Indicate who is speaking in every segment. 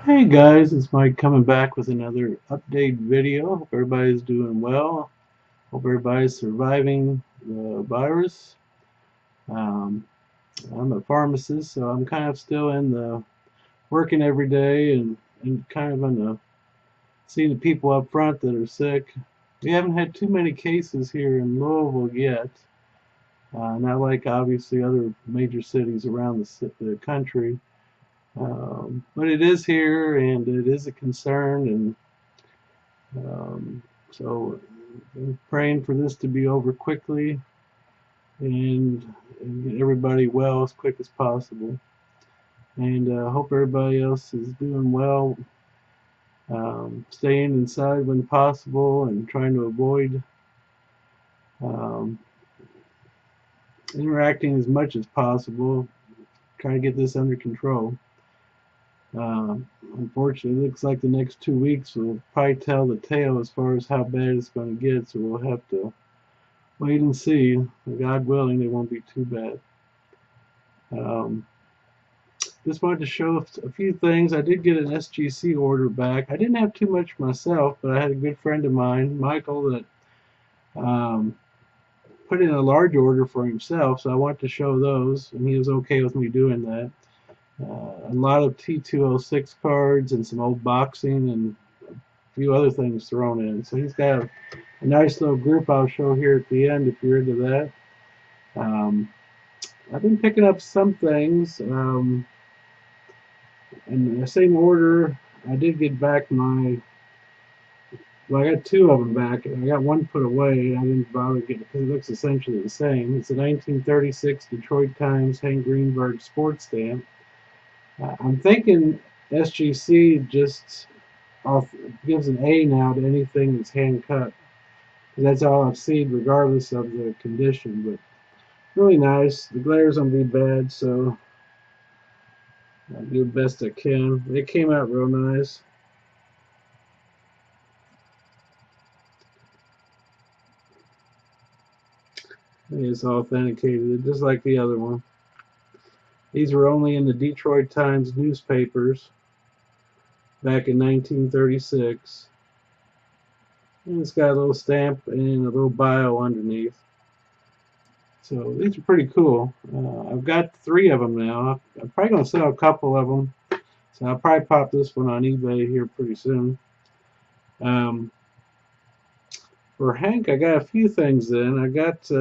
Speaker 1: Hey guys, it's Mike coming back with another update video. Hope everybody's doing well. Hope everybody's surviving the virus. Um, I'm a pharmacist, so I'm kind of still in the working every day and kind of in the seeing the people up front that are sick. We haven't had too many cases here in Louisville yet. Not like obviously other major cities around the country. But it is here and it is a concern, and so I'm praying for this to be over quickly and get everybody well as quick as possible. And hope everybody else is doing well, staying inside when possible and trying to avoid um, interacting as much as possible, trying to get this under control. Unfortunately, it looks like the next 2 weeks will probably tell the tale as far as how bad it's going to get, so we'll have to wait and see. God willing, it won't be too bad. Um, just wanted to show a few things. I did get an SGC order back. I didn't have too much myself, but I had a good friend of mine, Michael, that um, put in a large order for himself, so I wanted to show those, and he was okay with me doing that. A lot of T206 cards and some old boxing and a few other things thrown in. So he's got a nice little group I'll show here at the end if you're into that. Um, I've been picking up some things. In the same order, I did get back well, I got two of them back. I got one put away. I didn't bother getting it because it looks essentially the same. It's a 1936 Detroit Times Hank Greenberg sports stamp. I'm thinking SGC just gives an A now to anything that's hand cut. That's all I've seen, regardless of the condition. But really nice. The glare's gonna be bad, so I'll do the best I can. It came out real nice. It's authenticated, just like the other one. These were only in the Detroit Times newspapers back in 1936. And it's got a little stamp and a little bio underneath. So these are pretty cool. I've got three of them now. I'm probably going to sell a couple of them. So I'll probably pop this one on eBay here pretty soon. Um, for Hank, I got a few things in. I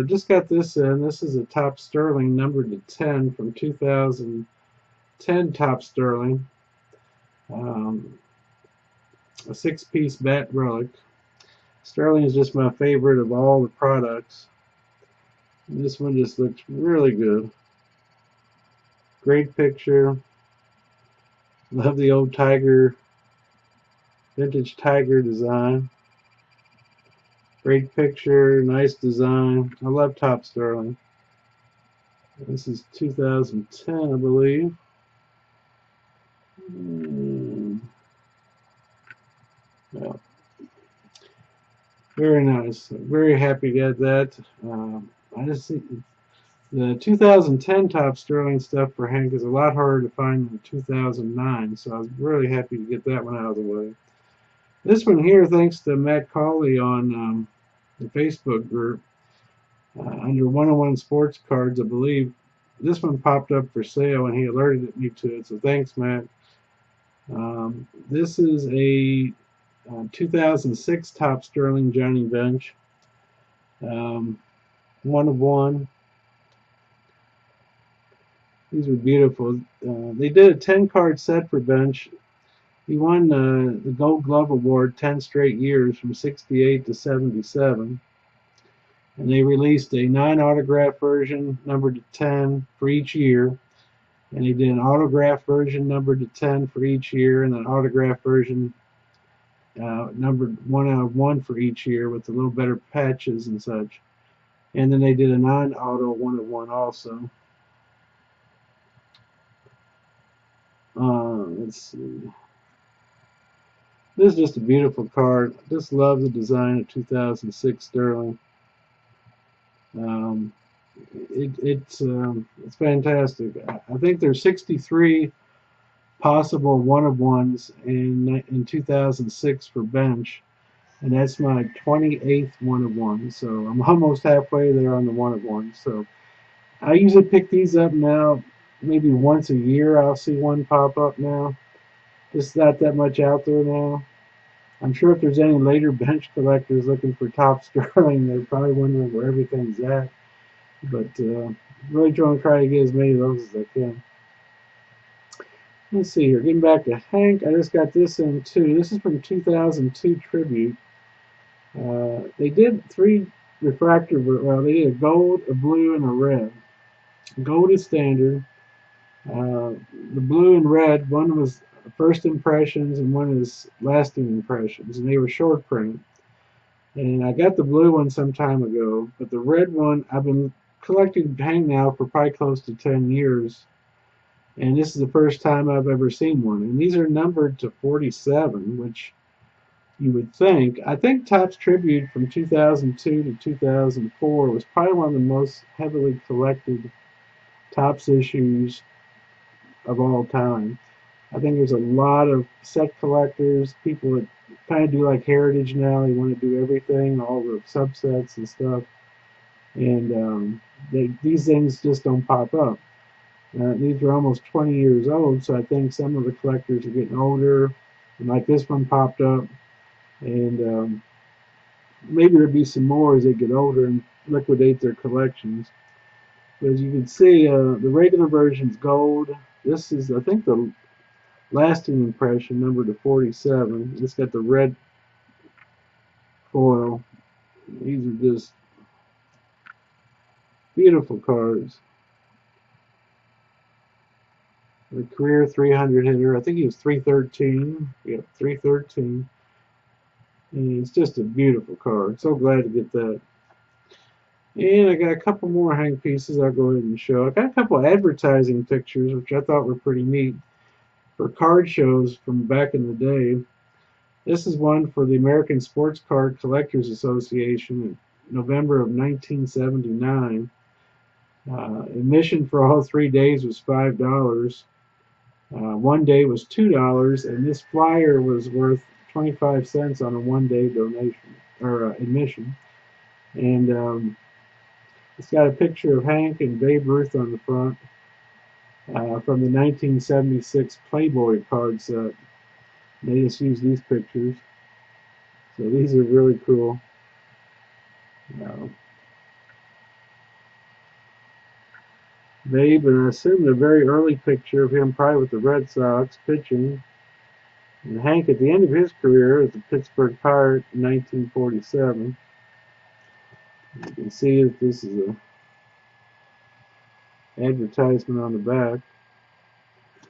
Speaker 1: just got this in. This is a Top Sterling numbered to 10 from 2010 Top Sterling. A six-piece bat relic. Sterling is just my favorite of all the products. And this one just looks really good. Great picture. Love the old tiger, vintage tiger design. Great picture, nice design. I love Top Sterling. This is 2010, I believe. Yeah. Very nice. Very happy to get that. I just think the 2010 Top Sterling stuff for Hank is a lot harder to find than 2009, so I was really happy to get that one out of the way. This one here, thanks to Matt Cawley on the Facebook group, under 101 Sports Cards, I believe, this one popped up for sale and he alerted me to it, so thanks, Matt. This is a 2006 Top Sterling Johnny Bench. 1 of 1. These are beautiful. They did a 10-card set for Bench. He won the Gold Glove Award 10 straight years from 68 to 77. And they released a non-autograph version numbered to 10 for each year. And they did an autograph version numbered to 10 for each year, and an autograph version numbered 1 out of 1 for each year with a little better patches and such. And then they did a non-auto 1 of 1 also. Let's see. This is just a beautiful card. I just love the design of 2006 Sterling. It's fantastic. I think there's 63 possible one-of-ones in 2006 for bench, and that's my 28th one-of-one. So I'm almost halfway there on the one-of-ones. So I usually pick these up now, maybe once a year. I'll see one pop up now. Just not that much out there now. I'm sure if there's any later bench collectors looking for top sterling, they're probably wondering where everything's at. But really trying to try to get as many of those as I can. Let's see here. Getting back to Hank, I just got this in too. This is from 2002 Tribute. They did 3 refractor. Well, they did a gold, a blue, and a red. Gold is standard. The blue and red, one was first impressions and one is lasting impressions, and they were short print. And I got the blue one some time ago, but the red one I've been collecting Hank now for probably close to 10 years. And this is the first time I've ever seen one. And these are numbered to 47, which you would think. I think Topps Tribute from 2002 to 2004 was probably one of the most heavily collected Topps issues of all time. I think there's a lot of set collectors, people that kind of do like Heritage now. They want to do everything, all the subsets and stuff. And these things just don't pop up. These are almost 20 years old, so I think some of the collectors are getting older. And like this one popped up, and maybe there'll be some more as they get older and liquidate their collections. But as you can see, the regular version's gold. This is, I think, the lasting impression, numbered to 47. It's got the red foil. These are just beautiful cards. The career 300 hitter. I think he was 313. Yep, 313. And it's just a beautiful card. So glad to get that. And I got a couple more Hank pieces I'll go ahead and show. I got a couple advertising pictures, which I thought were pretty neat, for card shows from back in the day. This is one for the American Sports Card Collectors Association in November of 1979. Admission for all 3 days was $5. One day was $2, and this flyer was worth 25 cents on a one-day donation or admission. And it's got a picture of Hank and Babe Ruth on the front from the 1976 Playboy card set. They just use these pictures. So these are really cool. Babe, and I assume a very early picture of him probably with the Red Sox pitching. And Hank at the end of his career as a Pittsburgh Pirate in 1947. You can see that this is a advertisement on the back. It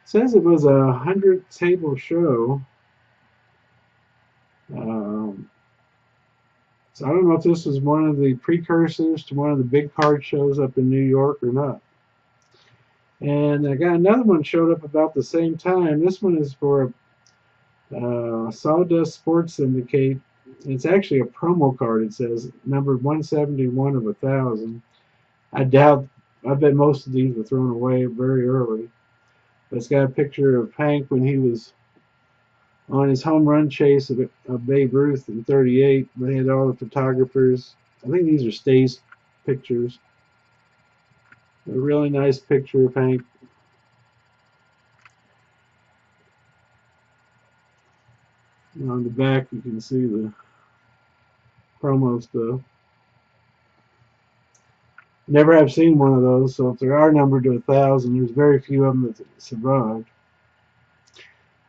Speaker 1: says it was a 100-table show. So I don't know if this was one of the precursors to one of the big card shows up in New York or not. And I got another one showed up about the same time. This one is for Sawdust Sports Syndicate. It's actually a promo card. It says numbered 171 of 1,000. I bet most of these were thrown away very early. But it's got a picture of Hank when he was on his home run chase of Babe Ruth in '38. They had all the photographers. I think these are Stays pictures. A really nice picture of Hank. And on the back, you can see the promo stuff. Never have seen one of those, so if there are numbered to 1,000, there's very few of them that survived.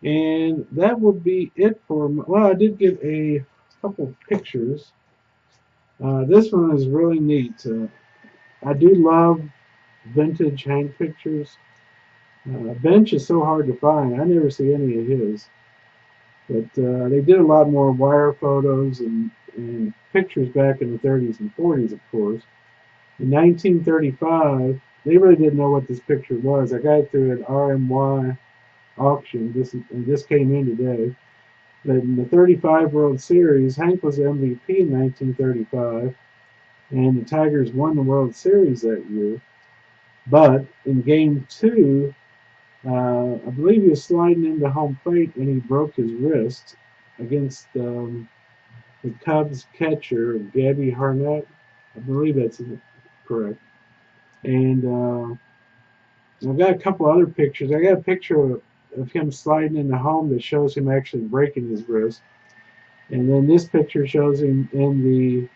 Speaker 1: And that will be it for well, I did get a couple pictures. This one is really neat. I do love vintage Hank pictures. Bench is so hard to find. I never see any of his. But they did a lot more wire photos and pictures back in the 30s and 40s, of course. In 1935, they really didn't know what this picture was. I got it through an RMY auction. This came in today. But in the 35 World Series, Hank was MVP in 1935, and the Tigers won the World Series that year. But in Game 2 I believe he was sliding into home plate and he broke his wrist against the Cubs catcher, Gabby Harnett. I believe that's correct. And I've got a couple other pictures. I got a picture of him sliding into home that shows him actually breaking his wrist. And then this picture shows him in the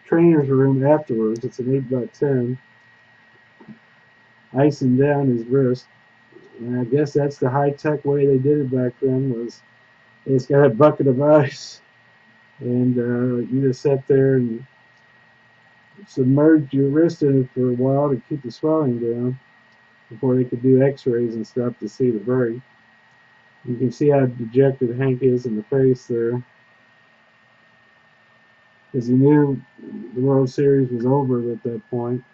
Speaker 1: trainer's room afterwards. It's an 8x10, icing down his wrist. And I guess that's the high-tech way they did it back then, was they just got a bucket of ice and you just sat there and submerged your wrist in it for a while to keep the swelling down before they could do x-rays and stuff to see the break. You can see how dejected Hank is in the face there, because he knew the World Series was over at that point.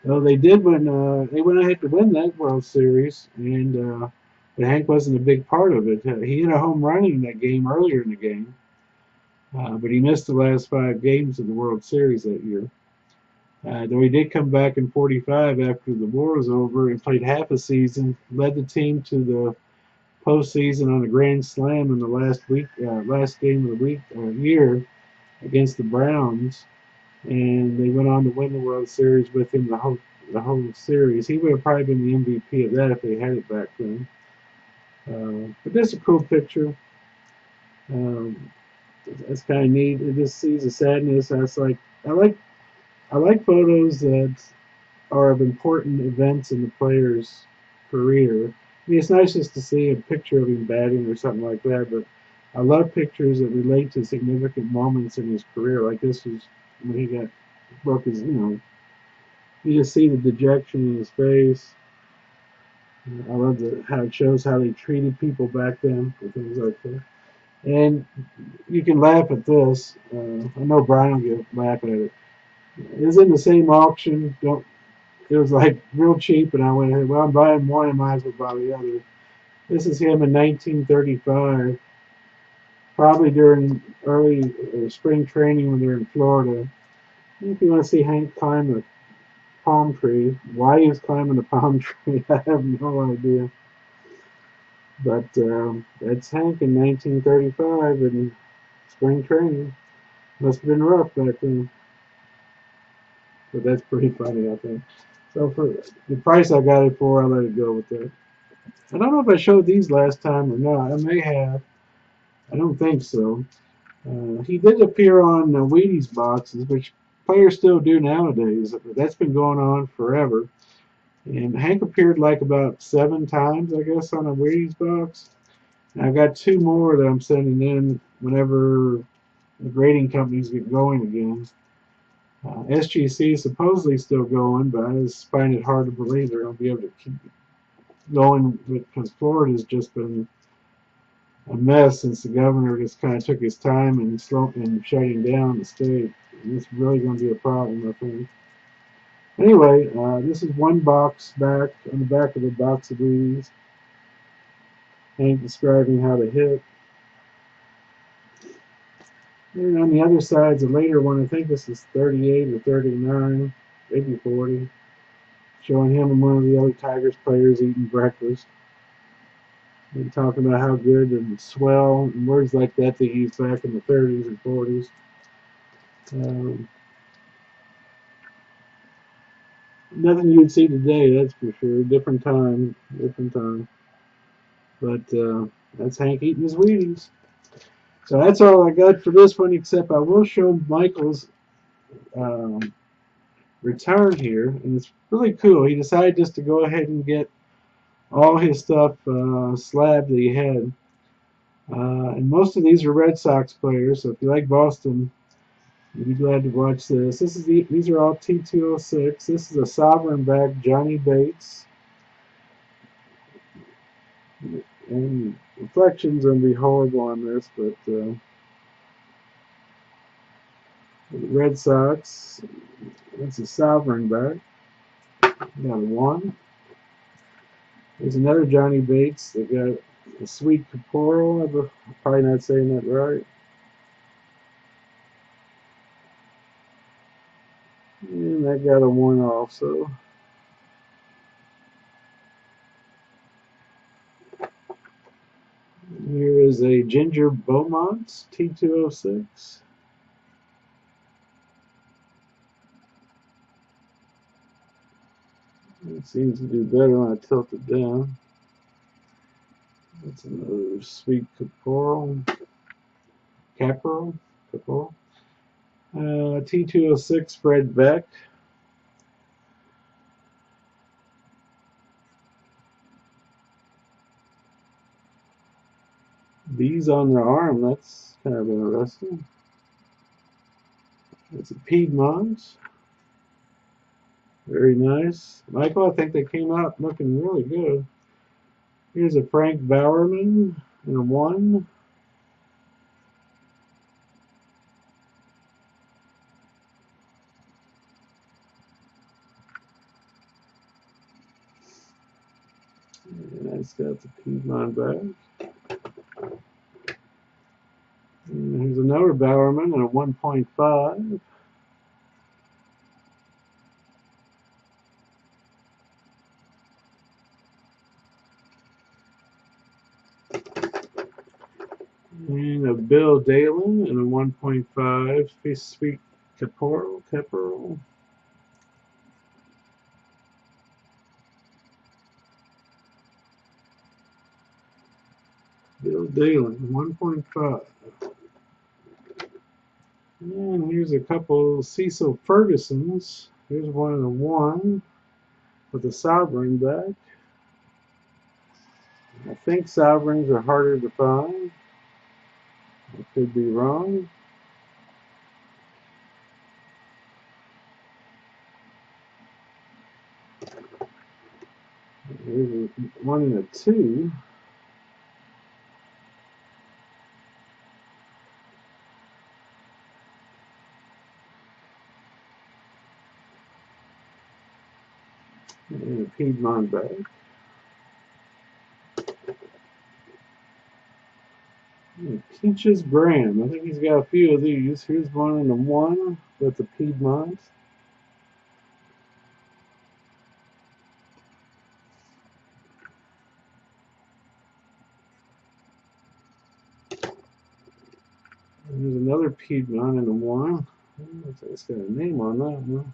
Speaker 1: Well, they did win. They went ahead to win that World Series, and but Hank wasn't a big part of it. He hit a home run in that game earlier in the game, but he missed the last 5 games of the World Series that year. Though he did come back in '45 after the war was over and played half a season, led the team to the postseason on a grand slam in the last game of the year against the Browns, and they went on to win the World Series with him the whole series. He would have probably been the MVP of that if they had it back then. But that's a cool picture. Um, that's kind of neat. It just sees the sadness. I like I like photos that are of important events in the player's career. I mean, it's nice just to see a picture of him batting or something like that, but I love pictures that relate to significant moments in his career. Like this was when he broke his, you just see the dejection in his face. I love how it shows how they treated people back then for things like that. And you can laugh at this. I know Brian will laugh at it. It's in the same auction. Don't It was like real cheap, and I went, well, I'm buying one, I might as well buy the other. This is him in 1935, probably during early spring training when they're in Florida. If you want to see Hank climb a palm tree, why he was climbing the palm tree, I have no idea. But that's Hank in 1935 in spring training. Must have been rough back then, but that's pretty funny, I think. So for the price I got it for, I let it go with that. I don't know if I showed these last time or not. I may have. I don't think so. He did appear on Wheaties boxes, which players still do nowadays. That's been going on forever. And Hank appeared like about 7 times, I guess, on a Wheaties box. And I've got 2 more that I'm sending in whenever the grading companies get going again. SGC is supposedly still going, but I just find it hard to believe they're going to be able to keep going because Florida's just been a mess since the governor just kind of took his time and shutting down the state. And it's really going to be a problem, I think. Anyway, this is one box back. On the back of the box of these, Hank describing how to hit. And on the other side's a later one. I think this is 38 or 39, maybe 40, showing him and one of the other Tigers players eating breakfast. And talking about how good and swell and words like that they used back in the 30s and 40s. Um, Nothing you'd see today, that's for sure. Different time, different time. But that's Hank eating his Wheaties. So that's all I got for this one, except I will show Michael's um, return here, and it's really cool. He decided just to go ahead and get all his stuff slabbed that he had. And most of these are Red Sox players, so if you like Boston, you'd be glad to watch this. These are all T206. This is a sovereign back, Johnny Bates. And reflections gonna be horrible on this, but the Red Sox, that's a sovereign back. Got a 1. There's another Johnny Bates. They got a Sweet Caporal. I'm probably not saying that right. And that got a 1 also. Here is a Ginger Beaumont T206. It seems to do better when I tilt it down. That's another sweet caporal. Caporal? Caporal? T206 Fred Beck. Bees on their arm, that's kind of interesting. It's a Piedmont. Very nice. Michael, I think they came out looking really good. Here's a Frank Bowerman and a 1. And that's got the Piedmont back. And here's another Bowerman and a 1.5. And a Bill Dalen and a 1.5 Sweet Caporal. Bill Dalen, 1.5. And here's a couple Cecil Fergusons. Here's one of the 1 with a sovereign back. I think sovereigns are harder to find. I could be wrong. Here's a 1 and a 2. And a Piedmont bag. And Peaches Graham. I think he's got a few of these. Here's one and a 1 with the Piedmont. And there's another Piedmont and a 1. It's got a name on that one.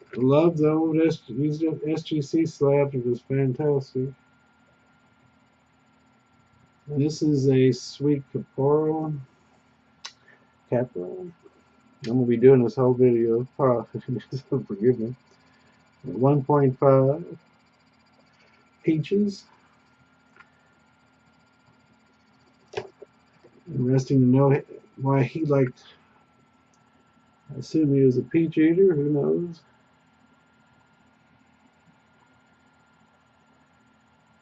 Speaker 1: I love the old SGC slabs. It was fantastic. And this is a Sweet Caporal. I'm going to be doing this whole video. So forgive me. 1.5. Peaches. Interesting to know why he liked. I assume he was a peach eater. Who knows?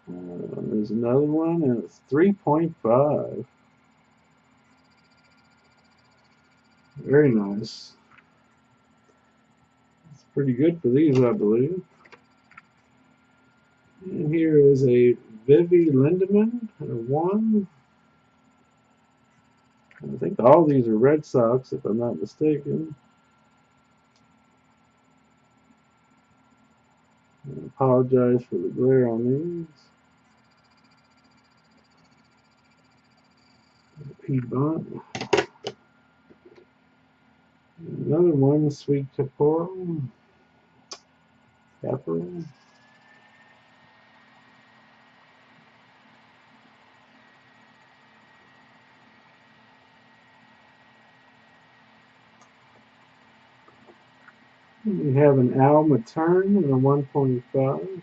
Speaker 1: There's another one, and it's 3.5. Very nice. It's pretty good for these, I believe. And here is a Vivi Lindemann, a 1. I think all these are Red Sox, if I'm not mistaken. I apologize for the glare on these. Piedmont. Another one, Sweet Caporal. Caporal. We have an Al Matern and a 1.5.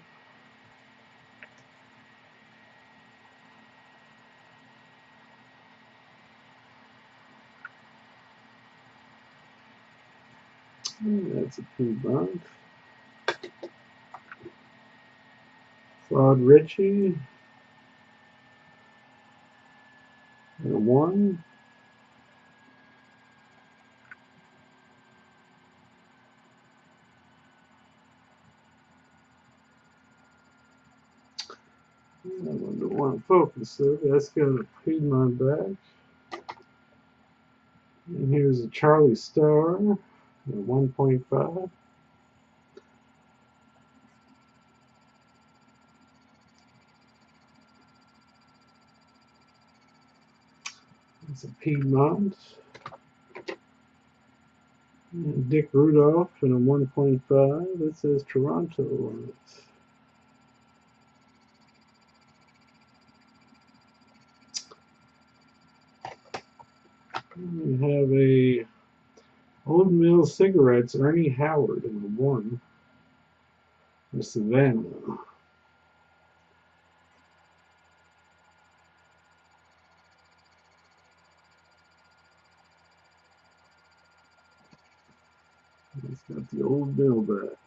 Speaker 1: That's a Piedmont. Claude Ritchie. And a 1. I wonder why focus there. That's got a Piedmont back. And here's a Charlie Star. 1.5. It's a Piedmont. And Dick Rudolph in a 1.5. It says Toronto on it. We have a Old Mill Cigarettes, Ernie Howard in a 1. The Savannah. It's got the old bill back.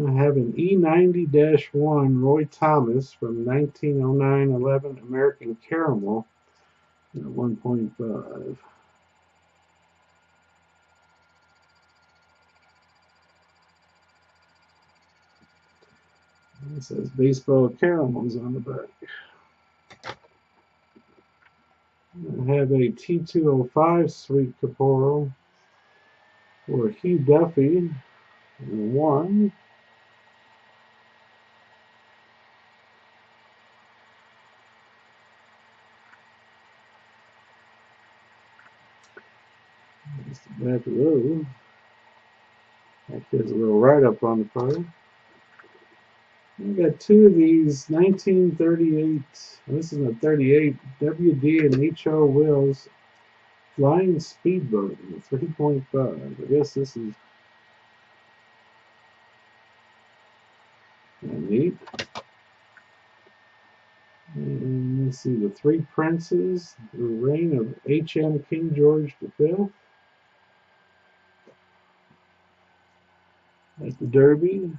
Speaker 1: I have an E90-1 Roy Thomas from 1909-11 American Caramel at 1.5. It says baseball caramels on the back. I have a T205 Sweet Caporal for Hugh Duffy in a 1. That's the back of those. That gives a little write-up on the product. I got 2 of these 1938, this is a 38, WD and HO Wills Flying Speedboat, 3.5. I guess this is neat. And let's see, the 3 Princes, the reign of H.M. King George V. At the Derby.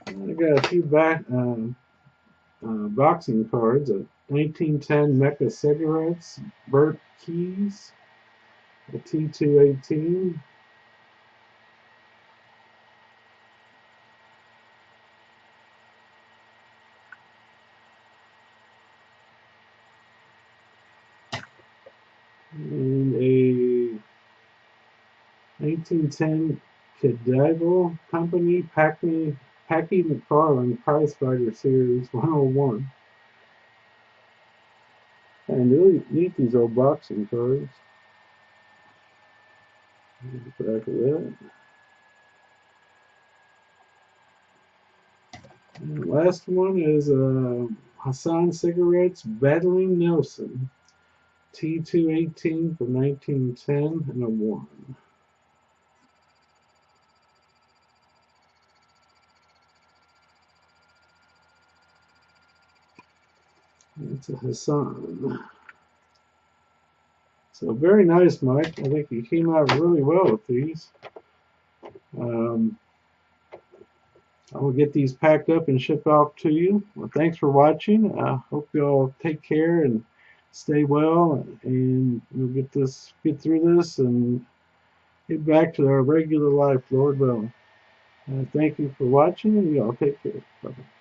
Speaker 1: I got a few boxing cards of 1910 Mecca Cigarettes, Burt Keys, a T218. And a 1910 Cadaval Company Packy McFarland Prize Fighter Series 101. And really neat, these old boxing cards. Back of that. And the last one is Hassan Cigarettes Battling Nelson T218 from 1910 and a 1. It's a Hassan. So very nice, Mike. I think you came out really well with these. I will get these packed up and shipped off to you. Well, thanks for watching. I hope you all take care and stay well, and we'll get through this and get back to our regular life, Lord willing. Thank you for watching, and you all take care. Bye-bye.